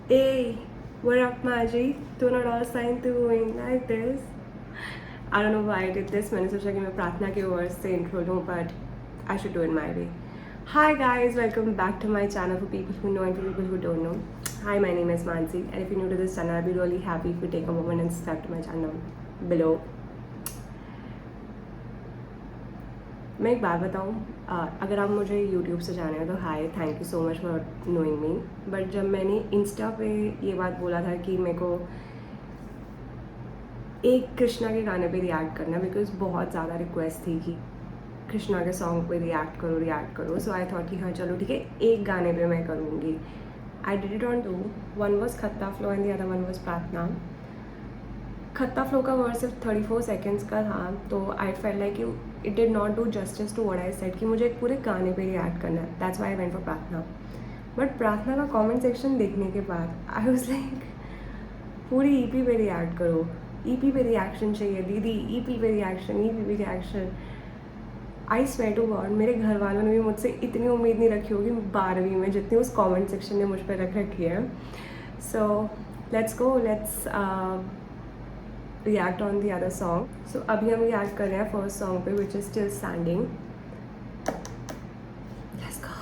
Hey, what up, Maji? Do not all sign doing like this. I don't know why I did this. मैंने सोचा कि मैं प्रार्थना के वर्ड्स से इंट्रो लूँ, but I should do it my way. Hi guys, welcome back to my channel for people who know and for people who don't know. Hi, my name is Mansi, and if you're new to this channel, I'll be really happy if you take a moment and subscribe to my channel below. मैं एक बात बताऊँ, अगर आप मुझे YouTube से जाने हो तो hi, thank you so much for knowing me. But जब मैंने इंस्टा पे ये बात बोला था कि मेरे को एक कृष्णा के गाने पे रिएक्ट करना, बिकॉज बहुत ज़्यादा रिक्वेस्ट थी कि कृष्णा के सॉन्ग पे रिएक्ट करो. सो आई थॉट कि हाँ चलो ठीक है, एक गाने पे मैं करूँगी. I did it on 2. One was Khatta flow and the other one was Prarthana. Khatta flow का वर्ड सिर्फ 34 सेकेंड्स का था, तो I felt like you it did not do justice to what I said कि मुझे एक पूरे गाने पे रिएक्ट करना है. That's why I went for Prarthana. But Prarthana का कमेंट सेक्शन देखने के बाद आई वाज लाइक पूरी ईपी पे रिएक्ट करो, ईपी पे रिएक्शन चाहिए दीदी, ईपी पे reaction. I swear to God, मेरे घर वालों ने भी मुझसे इतनी उम्मीद नहीं रखी होगी 12वीं में जितनी उस कमेंट सेक्शन ने मुझ पर रख रखी है. So let's react on the other song. So अभी हम react कर रहे हैं first song पे, which is Still Standing. Let's go.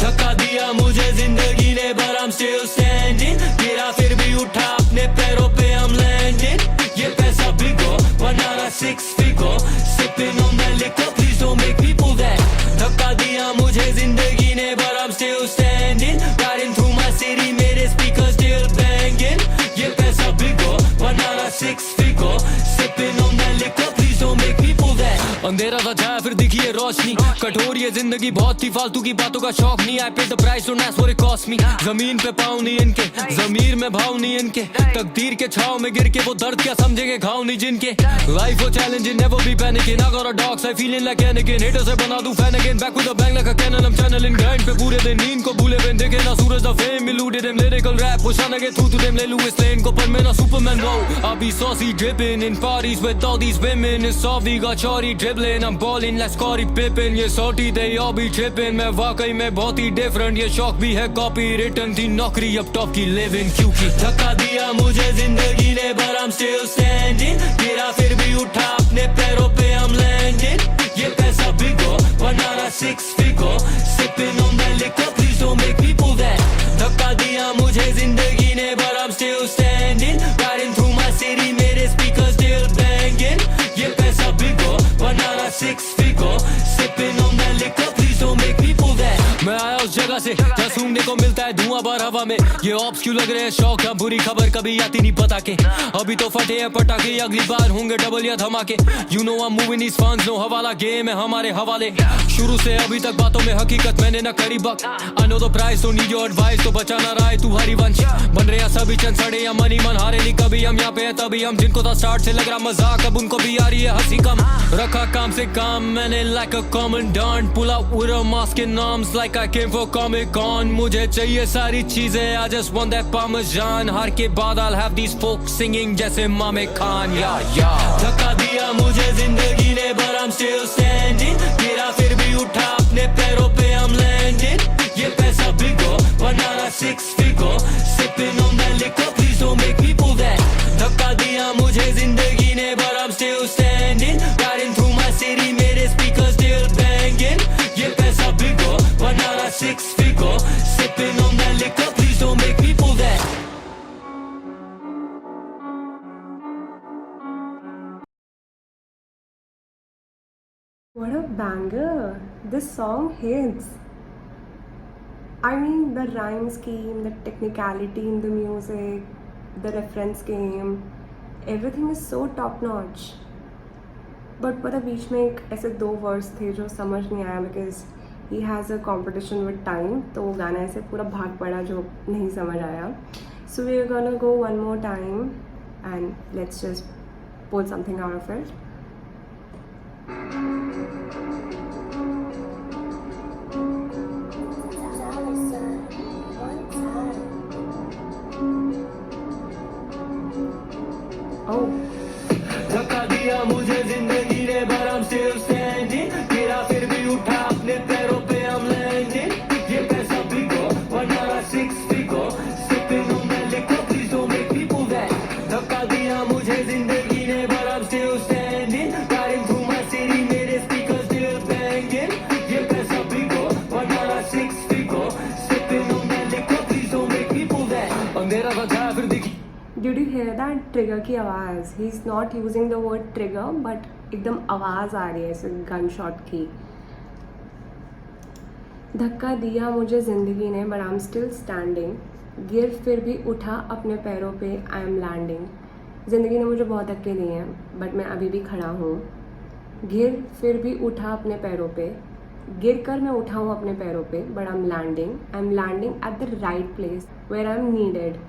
धक्का दिया मुझे जिंदगी ने, but I'm still standing. गिरा फिर भी उठा अपने पैरों पे I'm landing. ये पैसा भिगो बनाना 6 figure. Sipping on that liquor, please don't make me pull that. धक्का दिया मुझे जिंदगी ने, but I'm still standing. Riding through my city, मेरे speakers still banging. ये पैसा भिगो बनाना 6 figure. Sipping on that liquor, please don't make me pull that. अंधेरा था छाया फिर दिखी है रोशनी. कठोर ये जिंदगी बहुत थी, फालतू की बातों का शौक नहीं. I paid the price, don't ask what it cost me. जमीन पे पाँव नहीं इनके, जमीर में भाव नहीं इनके. तकदीर के छाव में गिर के वो दर्द क्या समझेंगे, घाव नहीं जिनके. Life was challenging, never be panicking. I got a dark side, feeling like Anakin. Haters से बना दूं fan again, back with a bang like a cannon. I'm channeling grind पे पूरे दिन, नींद को भूले बिन. देखे ना सूरज the fame, eluded him. Lyrical rap, push on again through to them. ले लूँ इस lane को, पर मैं ना Superman. Wow, I be saucy dripping in parties with all these women. It's all we got shorty dribbling. I'm balling like Scottie Pippen. ये salty they all be tripping. मैं वाकई में बहुत ही different. ये शौक भी है copy written. थी नौकरी अब टॉप की living, क्योंकि धक्का दिया मुझे जिंदगी ने, but I'm still standing. गिरा फिर भी उठा अपने पैरों पे I'm landing. ये पैसा भिगो बनाना 6 figure. Sipping on that liquor, please don't make me pull that. धक्का दिया मुझे जिंदगी ने, but I'm still standing. Riding through my city, मेरे speakers still banging. ये पैसा भिगो बनाना 6 figure. Sipping on that liquor, please don't make me pull that. मैं आया उस जगह से जहाँ सूंघने को मिलता है धुआं बार हवा में. ये ऑप्स क्यों लग रहे हैं शौक, या बुरी खबर कभी आती नहीं पता के. अभी तो फटे हैं पटाखे, अगली बार होंगे डबल या धमाके. You know I'm moving these funds, no हवाला गेम है हमारे हवाले. शुरू से अभी तक बातों में हकीकत मैंने न करी बक. I know the price, don't need your advice, तो बचाना रहा है तू हरिवंश. बन रहे हैं सभी चंद सड़े या मनी मन हारे नहीं कभी. हम यहाँ पे हैं तभी हम, जिनको था स्टार्ट से लग रहा मजाक, अब उनको भी आ रही है हंसी कम. रखा काम से काम मैंने like a commandant. Pull out with a mask and arms like I came for Comic Con. मुझे चाहिए सारी चीजें, I just want that parmesan. हार के बाद I'll have these folks singing जैसे मामे खान. धक्का दिया मुझे जिंदगी ने, but I'm still standing. गिरा फिर भी उठा अपने पैरों पे I'm landing. ये पैसा भिगो बनाना 6 figure. Sipping on that liquor, please don't make me pull that. धक्का दिया मुझे जिंदगी ने, but I'm still standing. Riding through my city, मेरे speakers still banging. ये पैसा भिगो बनाना 6 figure. Sipping on that liquor, please don't make me pull that. What a banger! This song hits. I mean, the rhyme scheme, the technicality in the music, the reference game, everything is so top notch. But पता बीच में एक ऐसे 2 words थे जो समझ नहीं आया, because he has a competition with time. तो वो गाना ऐसे पूरा भाग पड़ा जो नहीं समझ आया. So we are gonna go one more time and let's just pull something out of it. Oh. धक्का दिया मुझे जिंदगी ने but I'm still standing गिरा फिर भी उठा अपने पैरों पे I'm landing ये पैसा भिगो वरना 6 figure sipping on that liquor please don't make me pull that धक्का दिया मुझे जिंदगी ने but I'm still standing riding through my city मेरे speakers still banging ये पैसा भिगो वरना 6 figure sipping on that liquor please don't make me pull that अंधेरा बचा फिर दिखी Did you hear that trigger की आवाज़? He is not using the word trigger, but एकदम आवाज़ आ रही है ऐसे गन शॉट की. धक्का दिया मुझे ज़िंदगी ने but I'm still standing. गिर फिर भी उठा अपने पैरों पे I am landing. ज़िंदगी ने मुझे बहुत धक्के दिए हैं but मैं अभी भी खड़ा हूँ. गिर फिर भी उठा अपने पैरों पे. गिर कर मैं उठा हूँ अपने पैरों पे but I'm landing. I'm landing at the right place where I'm needed.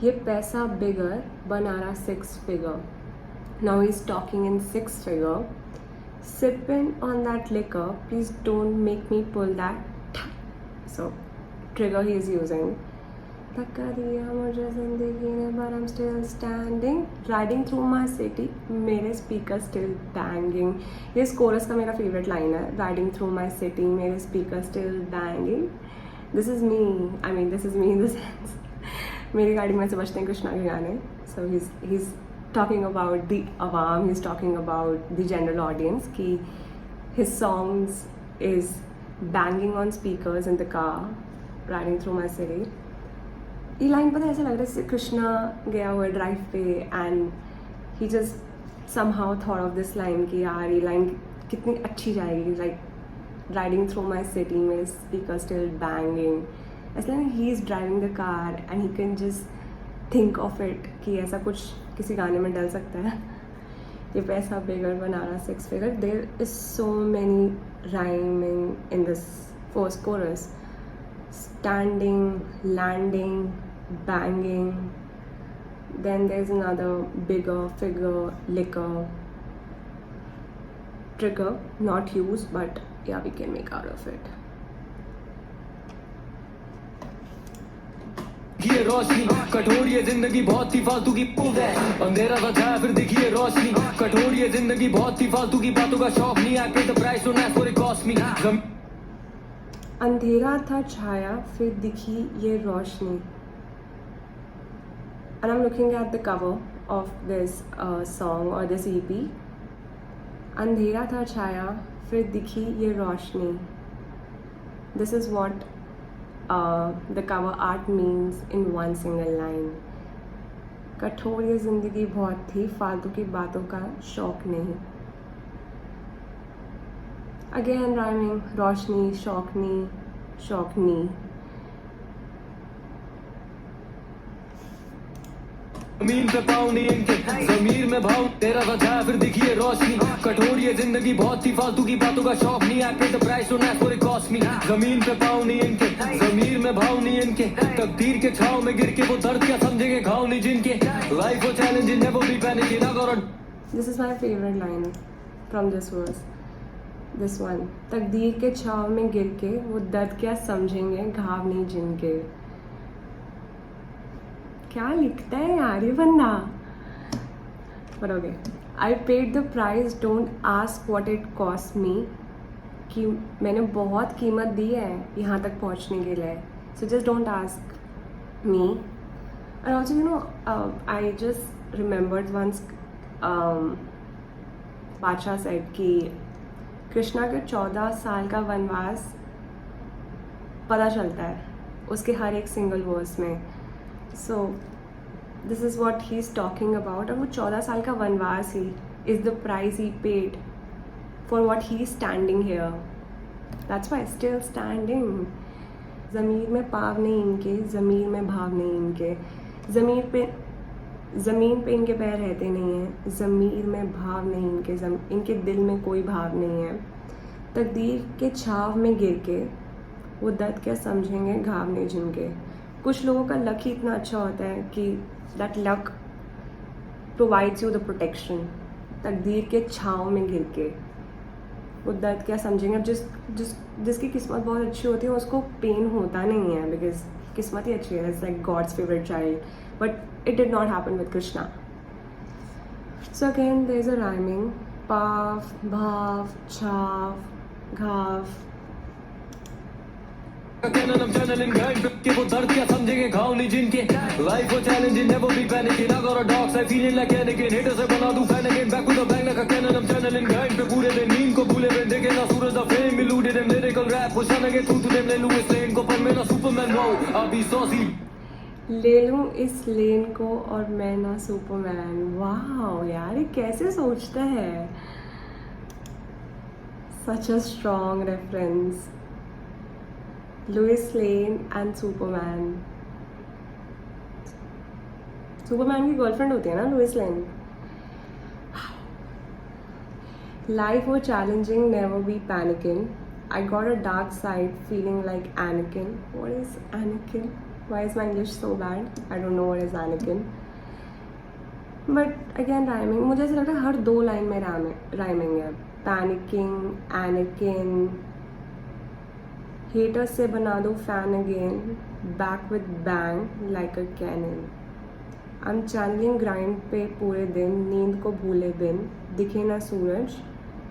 ये पैसा बिगर बना रहा 6 figure. Now he's talking in 6 figure. Sipping on that liquor, please don't make me pull that. So trigger he is using. धक्का दिया मुझे जिंदगी ने but I'm still standing. Riding through my city, मेरे speaker still banging. ये इस chorus का मेरा favorite line है. Riding through my city, मेरे speaker still banging. This is me. I mean this is me in the sense. मेरी गाड़ी में से बजते हैं कृष्णा के गाने. So he's talking about the awam, he's talking about the general audience कि his songs is banging on speakers in the car riding through my city. ये लाइन पता है ऐसा लग रहा है जैसे कृष्णा गया हुआ ड्राइव पे and he just somehow thought of this line कि यार ये लाइन कितनी अच्छी जाएगी, like riding through my city मेरे speaker still banging. ऐसा नहीं he is driving the car and he can just think of it कि ऐसा कुछ किसी गाने में डल सकता है. ये पैसा बिगर बना रहा 6 figure. There is so many rhyming in this first chorus. Standing, landing, banging. Then there's another bigger figure, liquor. Trigger, not used, but yeah, we can make out of it. ये रोशनी कठोर ये जिंदगी बहुत ही फालतू की पुल है अंधेरा बचाया फिर दिखिए रोशनी कठोर ये जिंदगी बहुत ही फालतू की बातों का शौक नहीं आई पे the price on that for it cost me अंधेरा था छाया फिर दिखी ये रोशनी. And I'm looking at the cover of this song or this EP. अंधेरा था छाया फिर दिखी ये रोशनी. This is what the cover art means in one single line. कठोर ये जिंदगी बहुत थी फालतू की बातों का शौक नहीं. Again rhyming, रोशनी शौकनी शौकनी. जमीन पे पाँव नहीं इनके जमीर में भाव तेरा वजह फिर दिखिए रोशनी कठोर ये जिंदगी बहुत ही फालतू की बातों का शौक नहीं आई पे the price on that for it cost me जमीन पे पाँव नहीं इनके जमीर में भाव नहीं इनके तकदीर के छाव में गिर के वो दर्द क्या समझेंगे घाव नहीं जिनके लाइफ वो चैलेंजिंग नेवर बी पैनिक ना करो. This is my favorite line from this verse. This one. तकदीर के छाव में गिर के वो दर्द क्या समझेंगे घाव नहीं जिनके. क्या लिखता है यार ये बंदा. But okay. I paid the price, don't ask what it cost me. कि मैंने बहुत कीमत दी है यहाँ तक पहुँचने के लिए. So just don't ask me. And also you know I just remembered once बादशाह said कि कृष्णा के 14 साल का वनवास पता चलता है उसके हर एक सिंगल वर्स में. So this is what he's talking about. और वो 14 साल का वनवास ही is the price he paid for what he is standing here. That's why still standing. ज़मीर में पाव नहीं इनके ज़मीर में भाव नहीं इनके ज़मीन पे इनके पैर रहते नहीं हैं ज़मीर में भाव नहीं इनके इनके दिल में कोई भाव नहीं है. तकदीर के छाव में गिर के वो दर्द क्या समझेंगे घाव नहीं जिनके. कुछ लोगों का लक ही इतना अच्छा होता है कि that luck provides you the protection तकदीर के छाँव में गिर के। वो दर्द क्या समझेंगे। अब जिसकी किस्मत बहुत अच्छी होती है उसको पेन होता नहीं है, बिकॉज किस्मत ही अच्छी है, it's like God's favourite child, but it did not happen with Krishna. So again there is a rhyming, पाव भाव छाव घाव। I'm channeling grind के वो दर्द क्या समझेंगे घाव नहीं जिनके life वो challenging never be panicking I got a dark side feeling like Anakin haters से बना दूं fan again back with a bang like a cannon I'm channeling grind पे पूरे दिन नींद को भूले बिन देखे ना सूरज the fame eluded them lyrical rap push on again through to them ले लूं इस lane को पर मेरा superman wow I'll be saucy ले लूं इस लेन को और मैं ना सुपरमैन। वाह यार, ये कैसे सोचता है। Such a strong reference, Lois Lane and Superman. Superman की गर्लफ्रेंड होती है ना लुइस लेन। लाइफ वो challenging, never be panicking. I got a dark side feeling like Anakin. What is Anakin? Why is my English so bad? I don't know what is Anakin. But again rhyming, मुझे ऐसा लगता है हर 2 line में rhyming है। Panicking, Anakin, haters से बना दो fan again, back with bang like a cannon. I'm channeling grind पे पूरे दिन, नींद को भूले बिन, दिखे ना सूरज,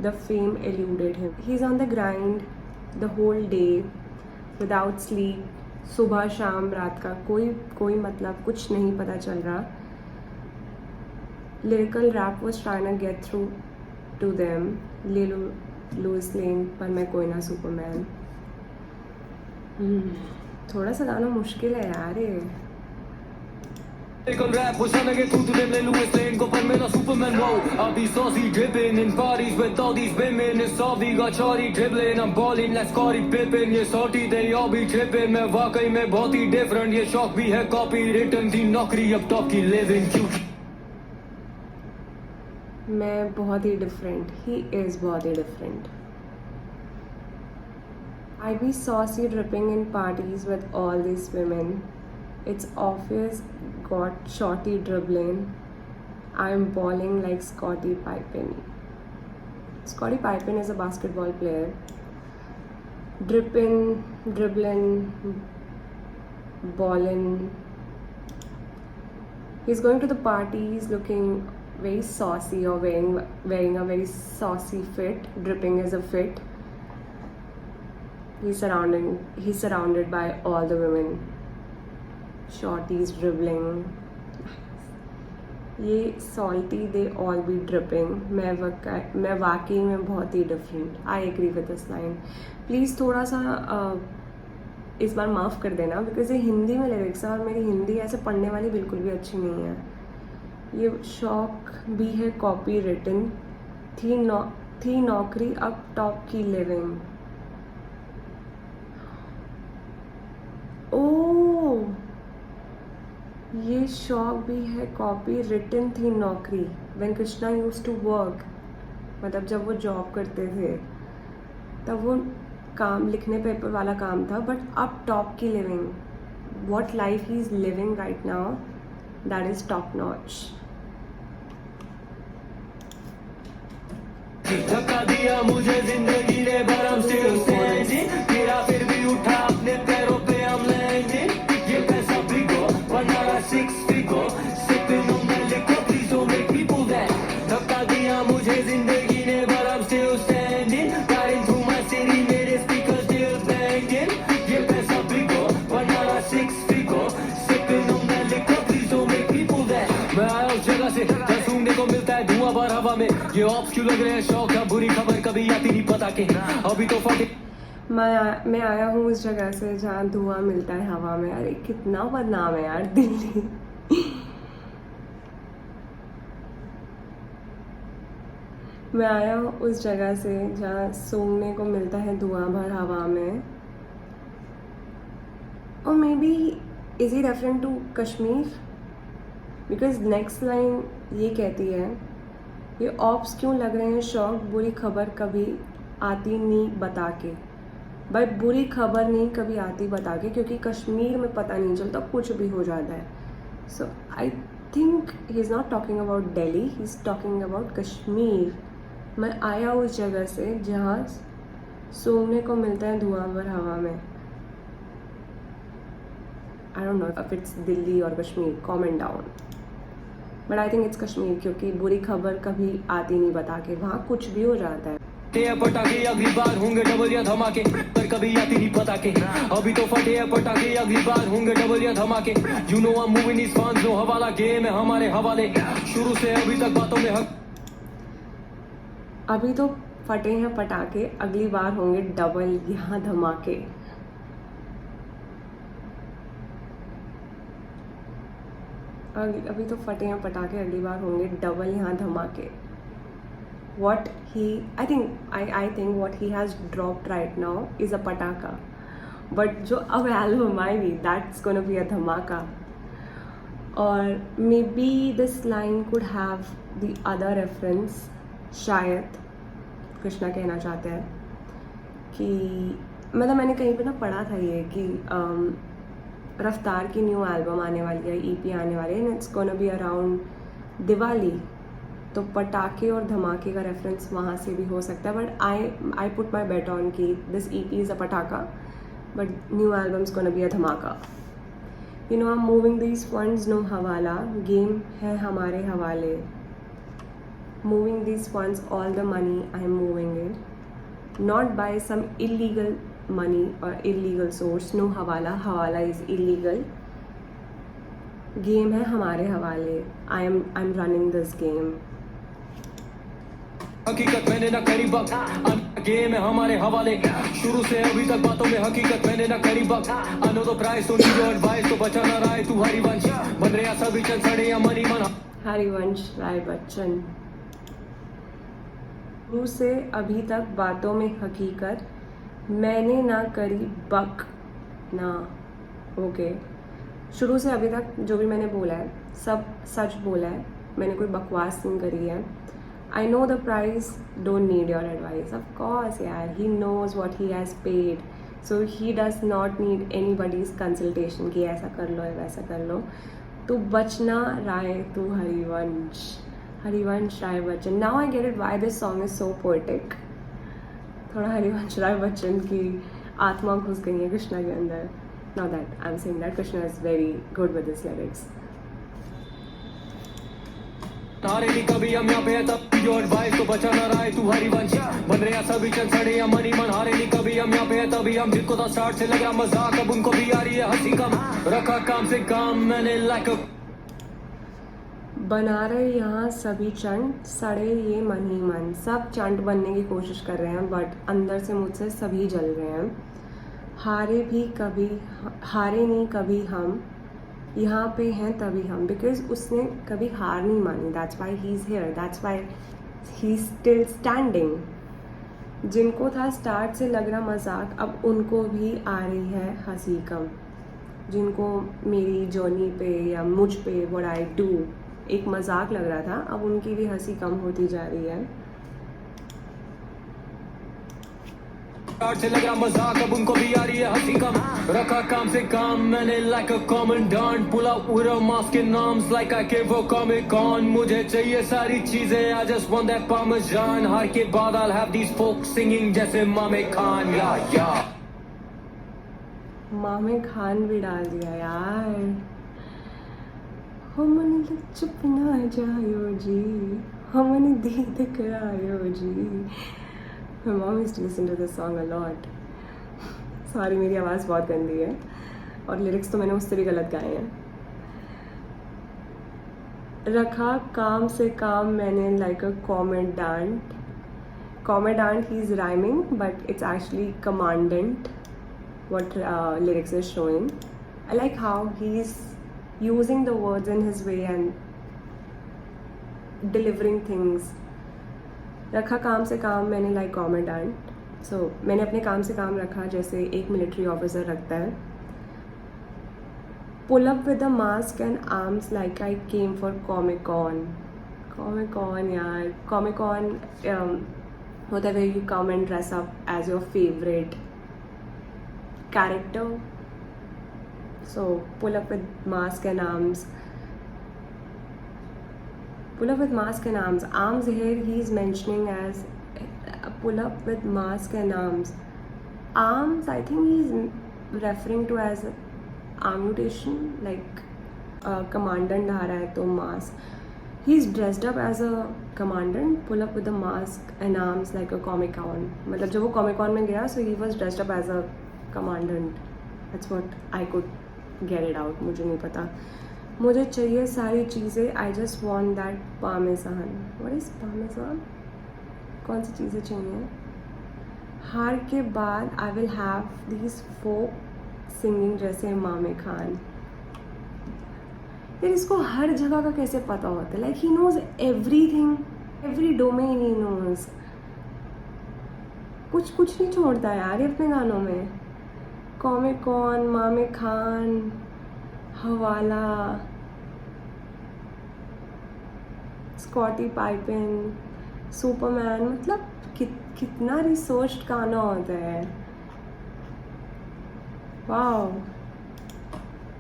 the fame eluded him. He's on the grind the whole day, without sleep. सुबह शाम रात का कोई मतलब कुछ नहीं पता चल रहा। Lyrical rap was trying to get through to them. ले लो लुइस लेन पर मैं कोई ना सुपरमैन। थोड़ा सा गाना मुश्किल है यार ये। lyrical rap push on again through to them ले लूं इस lane को पर मेरा superman wow I'll be saucy dripping in parties with all these women it's all we got shorty dribbling I'm balling like Scottie Pippen ये salty they all be tripping मैं वाकई में बहुत ही different ये शौक भी है copy written थी नौकरी अब top की living क्योंकि मैं बहुत ही डिफरेंट, ही इज़ बहुत ही different. I be saucy dripping in parties with all these women. It's obvious got shorty dribbling. I'm balling like Scottie Pippen. Scottie Pippen is a basketball player. Dripping, dribbling, balling. He's going to the parties looking very saucy or wearing a very saucy fit. Dripping is a fit. He's surrounded by all the women. Shorties dribbling. ये salty they all be dripping. मैं वाकई में बहुत ही different. I agree with this line. Please थोड़ा सा इस बार माफ़ कर देना बिकॉज ये हिंदी में लिरिक्स है और मेरी हिंदी ऐसे पढ़ने वाली बिल्कुल भी अच्छी नहीं है। ये शौक भी है कॉपी रिटन, थी नौकरी अब टॉप की लिविंग। ओह, ये शौक भी है कॉपी रिटन थी नौकरी when Krishna used to work. मतलब जब वो जॉब करते थे तब वो काम लिखने पेपर वाला काम था, बट अब टॉप की living, what life he is living right now, that is top notch. धक्का दिया मुझे जिंदगी ने but I'm still standing गिरा फिर भी उठा अपने पैरों पे I'm landing ये पैसा भिगो बनाना 6 figure sipping on my liquor please don't make me pull that धक्का दिया मुझे जिंदगी ने but I'm still standing riding through my city मेरे speakers still banging ये पैसा भिगो बनाना 6 figure sipping on my liquor please don't make me pull that मैं आया उस जगह से जहाँ सूंघने को मिलता है धुआं भर हवा में ये ऑप्स क्यों लग रहे हैं शौक है बुरी खबर कभी आती नहीं पता के अभी तो फटे। मैं आया हूँ उस जगह से जहाँ धुआं मिलता है हवा में। अरे कितना बदनाम है यार दिल्ली। मैं आया हूँ उस जगह से जहाँ सूंघने को मिलता है धुआं भर हवा में। और may be is he referring to Kashmir because next line ये कहती है ये ऑप्स क्यों लग रहे हैं शौक बुरी खबर कभी आती नहीं बता के। भाई बुरी खबर नहीं कभी आती बता के, क्योंकि कश्मीर में पता नहीं चलता कुछ भी हो जाता है। सो आई think he's not talking about Delhi, he's talking about Kashmir. मैं आया उस जगह से जहाँ सूंघने को मिलता है धुआं भर हवा में. I don't know if it's Delhi or Kashmir, comment down. But I think it's Kashmir क्योंकि बुरी खबर कभी आती नहीं बता के, वहाँ कुछ भी हो जाता है. ये पटाखे अगली बार होंगे डबल या धमाके, पर कभी आती नहीं पता के. अभी तो फटे हैं पटाखे, अगली बार होंगे डबल या धमाके. You know I'm moving these fans, जो हवाला गेम है हमारे हवाले. शुरू से अभी तक बातों में हक. अभी तो फटे हैं पटाखे, अगली बार होंगे डबल यहाँ धमाके. अभी तो फटे हैं पटाखे, अगली बार होंगे डबल यहाँ धमाके. What he, I think what he has dropped right now is a pataka. But जो अब एल्बम आएगी, that's gonna be a धमाका. और maybe this line could have the other reference. शायद कृष्णा कहना चाहते हैं कि मतलब मैंने कहीं पे ना पढ़ा था ये कि रफ्तार की न्यू एल्बम आने वाली है, EP आने वाली है, and it's gonna be around Diwali. तो पटाखे और धमाके का रेफरेंस वहाँ से भी हो सकता है. But I put my bet on कि दिस EP इज़ अ पटाखा but new album is gonna be a धमाका. You know I am moving these funds no हवाला, गेम है हमारे हवाले. Moving these funds, all the money I am moving it, not by some illegal money or illegal source. No hawala, hawala is illegal. Game है हमारे हवाले. I'm running this game. हकीकत मैंने ना करी बक, गेम है हमारे हवाले. शुरू से अभी तक बातों में हकीकत मैंने ना करी बक. I know the price, so need your advice, तो बचा ना रहा है तू हरिवंश. बन रहे सभी चल सड़े या मनी मन. हरिवंश राय बच्चन. शुरू से अभी तक बातों में हकीकत मैंने ना करी बक ना. ओके, शुरू से अभी तक जो भी मैंने बोला है सब सच बोला है, मैंने कोई बकवास नहीं करी है. I know the price, don't need your advice. Of course यार, he knows what he has paid, so he does not need anybody's consultation कि ऐसा कर लो या वैसा कर लो. तो बचना राय तू Harivansh Rai Bachchan. Now I get it why this song is so poetic. थोड़ा हरिवंश राय बच्चन की आत्मा घुस गई है कृष्णा के अंदर. Now that I am saying that Krishna is very good with his lyrics. तारे नहीं कभी हम यहाँ पे है तब योर एडवाइस, तो बचा ना रहा है तू हरिवंश. बन रहे सभी चल सड़े या मनी मन. हारे नहीं कभी हम यहाँ पे है तभी हम, जिनको था स्टार्ट से लग रहा मजाक, अब उनको भी आ रही है हंसी कम. रखा काम से काम मैंने लाइक बना रहे यहाँ सभी चंड, सड़े ये मन ही मन. सब चंड बनने की कोशिश कर रहे हैं बट अंदर से मुझसे सभी जल रहे हैं. हारे नहीं कभी हम, यहाँ पे हैं तभी हम. बिकॉज उसने कभी हार नहीं मानी. That's why he is here, that's why he still standing. जिनको था स्टार्ट से लग रहा मजाक, अब उनको भी आ रही है हंसी कम. जिनको मेरी जर्नी पे या मुझ पे व्हाट आई डू एक मजाक लग रहा था, अब उनकी भी हंसी कम होती जा रही है. से लग रहा मजाक, अब उनको भी आ रही है हंसी कम. रखा काम से काम मैंने like a commandant. Pull up with a mask in arms like I came for comic con. मुझे चाहिए सारी चीजें, I just want that parmesan. हार के बाद I have these folk singing जैसे मामे खान. या मामे खान भी डाल दिया यार. हो मन चुप ना जायो जी, हो मन दीद करायो जी. My mom used to listen to this song a lot. Sorry, मेरी आवाज़ बहुत गंदी है और लिरिक्स तो मैंने उससे भी गलत गाए हैं. रखा काम से काम मैंने like a commandant. Commandant, he is rhyming but it's actually commandant what lyrics is showing. I like how he is using the words in his way and delivering things. रखा काम से काम मैंने लाइक कॉमेंडेंट. सो मैंने अपने काम से काम रखा जैसे एक मिलिट्री ऑफिसर रखता है. Pull up with the mask and arms like I came for comic con. यार कॉमिक कॉन होता है where you come and dress up as your favourite character. So pull up with mask and arms pull up with mask and arms. Arms here he is mentioning as pull up with mask and arms. Arms, I think he is referring to as arm mutation, like commandant आ रहा है तो mask. He is dressed up as a commandant, pull up with the mask and arms like a Comic Con. मतलब जब वो Comic Con में गया, so he was dressed up as a commandant. That's what I could get it out. मुझे नहीं पता. मुझे चाहिए सारी चीज़ें. I just want that parmesan. What is parmesan? कौन सी चीज़ें चाहिए? हार के बाद I will have these folk singing जैसे मामे खान. यार इसको हर जगह का कैसे पता होता है? Like he knows everything, every domain he knows. कुछ नहीं छोड़ता यार ये अपने गानों में. कॉमिक कॉन, मामे खान, हवाला, स्कॉटी पाइपिन, सुपरमैन. मतलब कितना रिसर्च्ड गाना होता है. वाओ.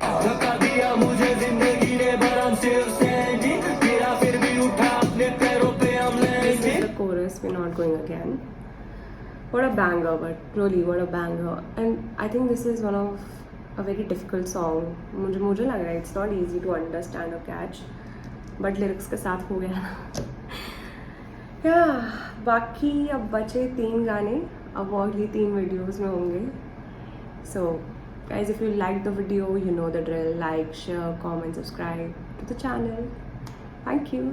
धक्का दिया मुझे जिंदगी ने but I'm still standing. गिरा फिर भी उठा अपने पैरों पे I'm This landing. is the chorus. We're not going again. What a banger, but really what a banger. And I think this is one of a very difficult song. मुझे लग रहा है it's not easy to understand or catch, but lyrics के साथ हो गया ना. Yeah, बाकी अब बचे 3 गाने. अब अगली 3 वीडियोस में होंगे. So guys, if you liked the video, you know the drill. Like, share, comment, subscribe to the channel. Thank you.